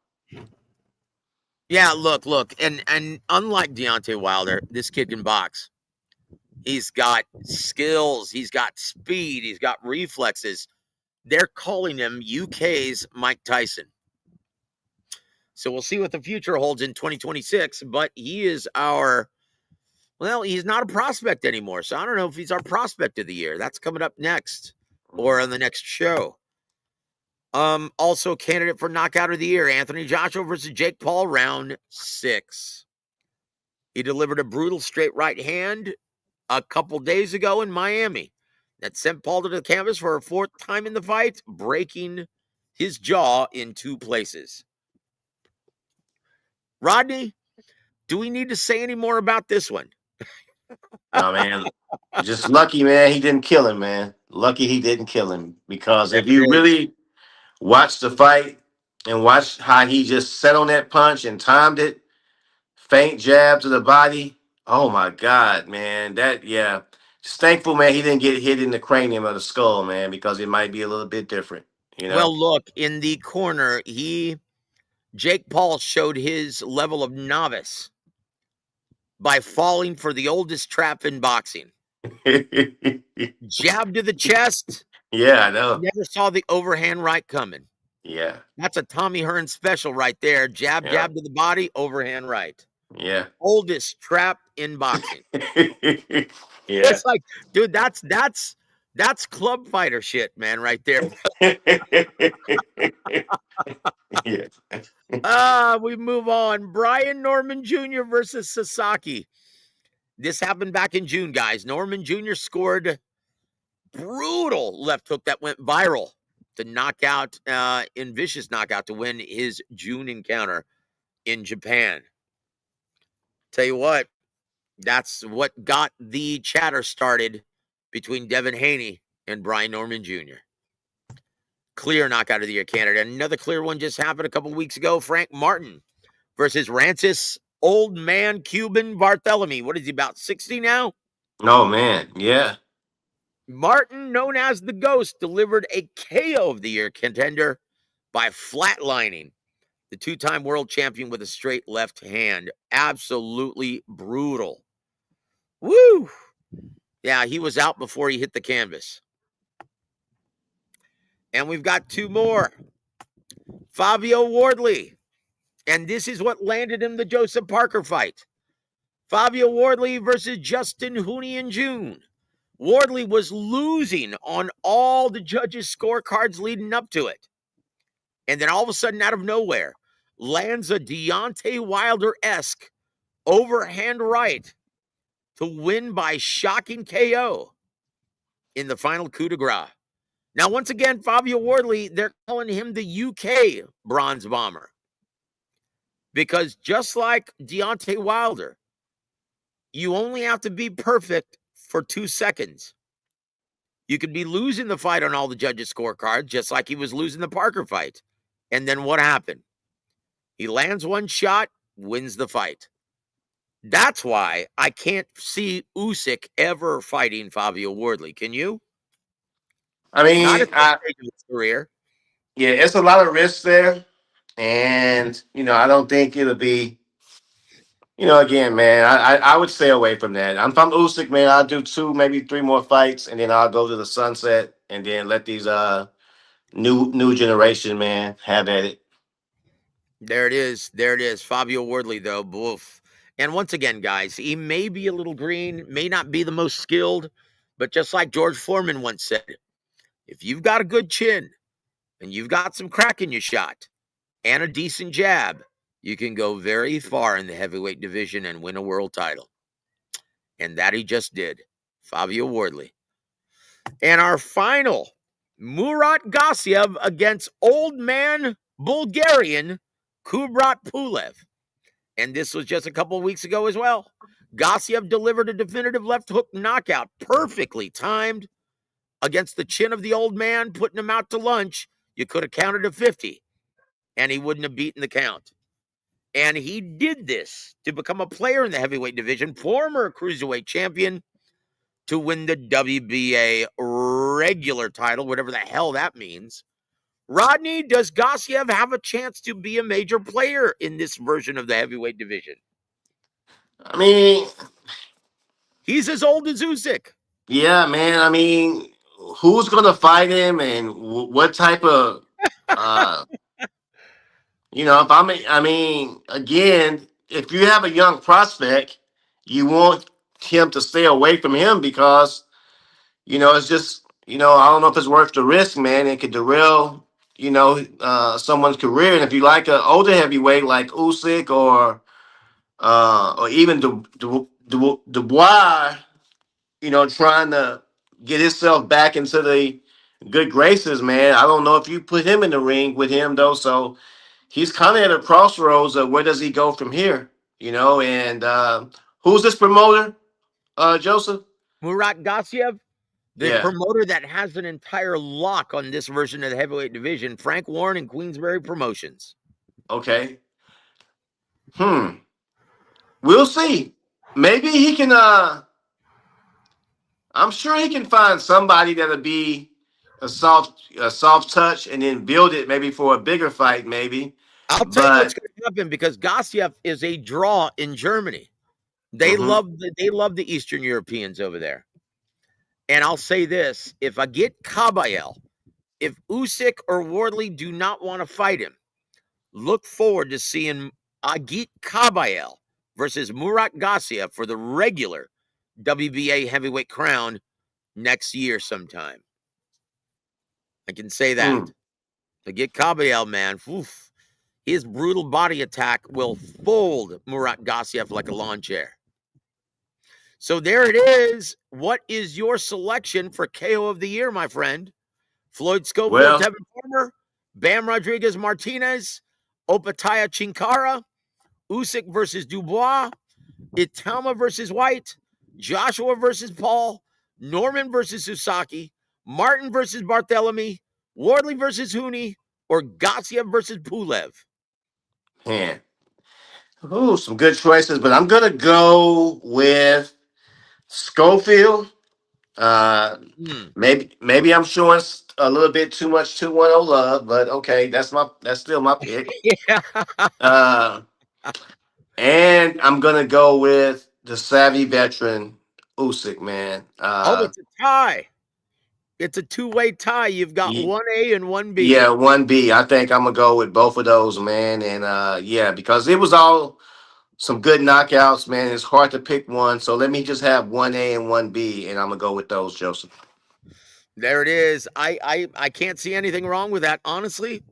Yeah, look, and unlike Deontay Wilder, this kid can box. He's got skills, he's got speed, he's got reflexes. They're calling him UK's Mike Tyson. So we'll see what the future holds in 2026, but he is he's not a prospect anymore. So I don't know if he's our prospect of the year. That's coming up next or on the next show. Also candidate for knockout of the year, Anthony Joshua versus Jake Paul, round 6. He delivered a brutal straight right hand a couple days ago in Miami that sent Paul to the canvas for a 4th time in the fight, breaking his jaw in 2 places. Rodney, do we need to say any more about this one? No, man. Just lucky, man. He didn't kill him, man. Lucky he didn't kill him. Because There if you it is. really watch the fight and watch how he just set on that punch and timed it, faint jab to the body. Oh my God, man. That yeah. Just thankful, man, he didn't get hit in the cranium or the skull, man, because it might be a little bit different, you know? Well, look, in the corner, Jake Paul showed his level of novice by falling for the oldest trap in boxing. Jab to the chest, Yeah, I know. never saw the overhand right coming. Yeah. That's a Tommy Hearn special right there. Jab, Yeah. jab to the body, overhand right. Yeah. Oldest trap in boxing. Yeah. It's like, dude, that's club fighter shit, man, right there. Yeah. We move on. Brian Norman Jr. versus Sasaki. This happened back in June, guys. Norman Jr. scored brutal left hook that went viral to knock out in vicious knockout to win his June encounter in Japan. Tell you what, that's what got the chatter started between Devin Haney and Brian Norman Jr. Clear knockout of the year candidate. Another clear one just happened a couple weeks ago. Frank Martin versus Rancis Old Man Cuban Barthélemy. What is he, about 60 now? Oh man, yeah. Martin, known as the Ghost, delivered a KO of the year contender by flatlining the two-time world champion with a straight left hand. Absolutely brutal. Woo! Yeah, he was out before he hit the canvas. And we've got two more. Fabio Wardley. And this is what landed him the Joseph Parker fight. Fabio Wardley versus Justin Hooney in June. Wardley was losing on all the judges' scorecards leading up to it. And then all of a sudden, out of nowhere, lands a Deontay Wilder-esque overhand right to win by shocking KO in the final coup de grace. Now, once again, Fabio Wardley, they're calling him the UK Bronze Bomber. Because just like Deontay Wilder, you only have to be perfect for 2 seconds. You could be losing the fight on all the judges' scorecards, just like he was losing the Parker fight. And then what happened? He lands one shot, wins the fight. That's why I can't see Usyk ever fighting Fabio Wardley. Can you? I Not mean, at this stage of his career. yeah, it's a lot of risks there, and I don't think it'll be. Again, man, I would stay away from that. I'm from Usyk, man. I'll do two, maybe three more fights, and then I'll go to the sunset, and then let these new generation, man, have at it. There it is. There it is. Fabio Wardley, though. Boof. And once again, guys, he may be a little green, may not be the most skilled, but just like George Foreman once said, if you've got a good chin and you've got some crack in your shot and a decent jab, you can go very far in the heavyweight division and win a world title. And that he just did. Fabio Wardley. And our final, Murat Gassiev against old man Bulgarian Kubrat Pulev. And this was just a couple of weeks ago as well. Gassiev delivered a definitive left hook knockout, perfectly timed against the chin of the old man, putting him out to lunch. You could have counted to 50, and he wouldn't have beaten the count. And he did this to become a player in the heavyweight division, former cruiserweight champion, to win the WBA regular title, whatever the hell that means. Rodney, does Gassiev have a chance to be a major player in this version of the heavyweight division? I mean, He's as old as Usyk. yeah, man. I mean, who's gonna fight him, and what type of, uh, if I mean, again, if you have a young prospect, you want him to stay away from him because it's just, I don't know if it's worth the risk, man. It could derail, someone's career. And if you like an older heavyweight like Usyk or even Dubois, trying to get himself back into the good graces, man. I don't know if you put him in the ring with him though. So he's kind of at a crossroads of where does he go from here, you know? And who's this promoter, Joseph? Murat Gassiev, the Yeah. promoter that has an entire lock on this version of the heavyweight division, Frank Warren and Queensberry Promotions. Okay. We'll see. Maybe he can. I'm sure he can find somebody that'll be a soft touch, and then build it maybe for a bigger fight, maybe. I'll tell you what's But going to happen because Gassiev is a draw in Germany. They mhm. love the Eastern Europeans over there. And I'll say this: if Agit Kabayel, if Usyk or Wardley do not want to fight him, look forward to seeing Agit Kabayel versus Murat Gassiev for the regular WBA heavyweight crown next year sometime. I can say that. Agit Kabayel, man, oof, his brutal body attack will fold Murat Gassiev like a lawn chair. So there it is. What is your selection for KO of the year, my friend? Floyd Schofield, Well, Tevin Farmer, Bam Rodriguez Martinez, Opataya Chinkara, Usyk versus Dubois, Itama versus White, Joshua versus Paul, Norman versus Susaki, Martin versus Barthélemy, Wardley versus Hooney, or Gassiev versus Pulev. man, some good choices, but I'm gonna go with Schofield. Uh, maybe I'm showing a little bit too much 2-1-0 love, but okay, that's still my pick. Yeah. Uh, and I'm gonna go with the savvy veteran Usyk, man. Oh, it's a tie. It's a two-way tie. You've got Ye- 1A and 1B. yeah, 1B. I think I'm gonna go with both of those, man. And yeah, because it was all some good knockouts, man. It's hard to pick one, so let me just have 1A and 1B, and I'm gonna go with those, Joseph. There it is. I can't see anything wrong with that, honestly.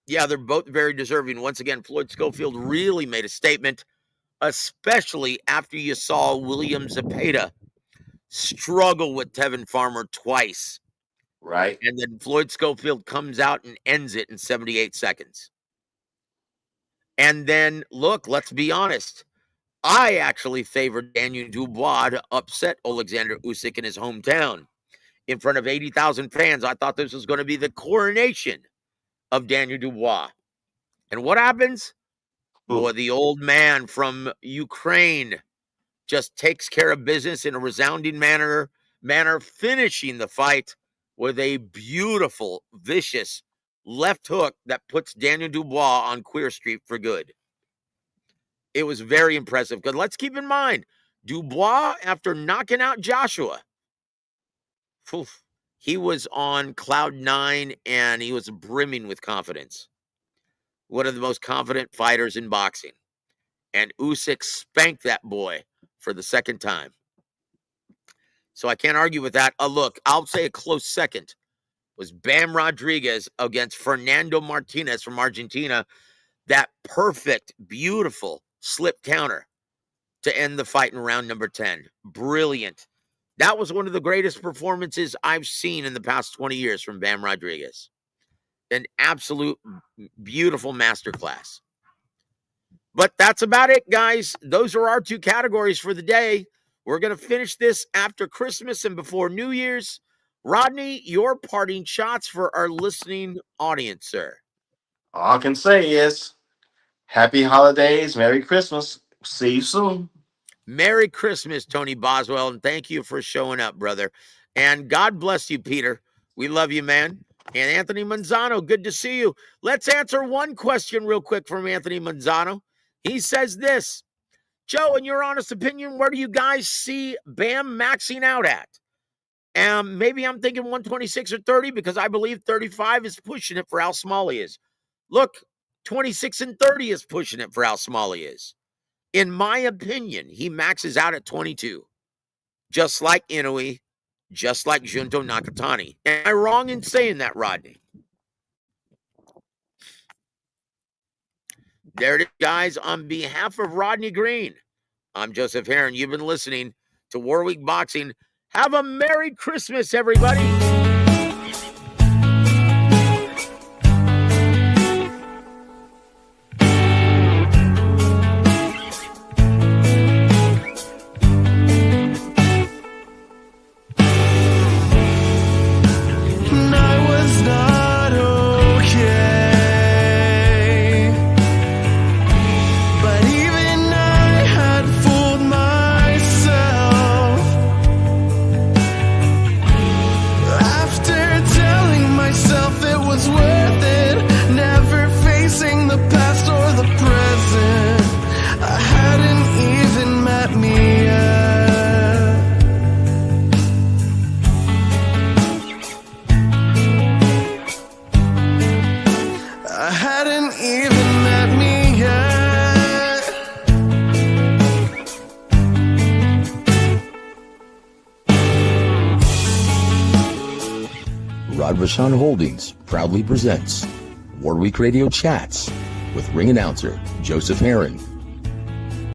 Yeah, they're both very deserving. Once again, Floyd Schofield really made a statement, especially after you saw William Zepeda struggle with Tevin Farmer twice. Right. And then Floyd Schofield comes out and ends it in 78 seconds. And then, look, let's be honest. I actually favored Daniel Dubois to upset Alexander Usyk in his hometown. In front of 80,000 fans, I thought this was going to be the coronation of Daniel Dubois. And what happens? Boy, the old man from Ukraine just takes care of business in a resounding manner, finishing the fight with a beautiful, vicious left hook that puts Daniel Dubois on Queer Street for good. It was very impressive because let's keep in mind, Dubois, after knocking out Joshua, he was on cloud 9 and he was brimming with confidence. One of the most confident fighters in boxing. And Usyk spanked that boy for the second time. So I can't argue with that. Look, I'll say a close second was Bam Rodriguez against Fernando Martinez from Argentina. That perfect, beautiful slip counter to end the fight in round number 10. Brilliant. That was one of the greatest performances I've seen in the past 20 years from Bam Rodriguez. An absolute beautiful masterclass. But that's about it, guys. Those are our two categories for the day. We're going to finish this after Christmas and before New Year's. Rodney, your parting shots for our listening audience, sir. All I can say is happy holidays, Merry Christmas. See you soon. Merry Christmas, Tony Boswell, and thank you for showing up, brother. And God bless you, Peter. We love you, man. And Anthony Manzano, good to see you. Let's answer one question real quick from Anthony Manzano. He says this: Joe, in your honest opinion, where do you guys see Bam maxing out at? Maybe I'm thinking 126 or 30 because I believe 35 is pushing it for how small he is. Look, 26 and 30 is pushing it for how small he is. In my opinion, he maxes out at 22. Just like Inoue, just like Junto Nakatani. Am I wrong in saying that, Rodney? There it is, guys. On behalf of Rodney Green, I'm Joseph Heron. You've been listening to WaraWeek Boxing. Have a Merry Christmas, everybody. Rod Vachon Holdings proudly presents WaraWeek Radio Chats with ring announcer Joseph Herring.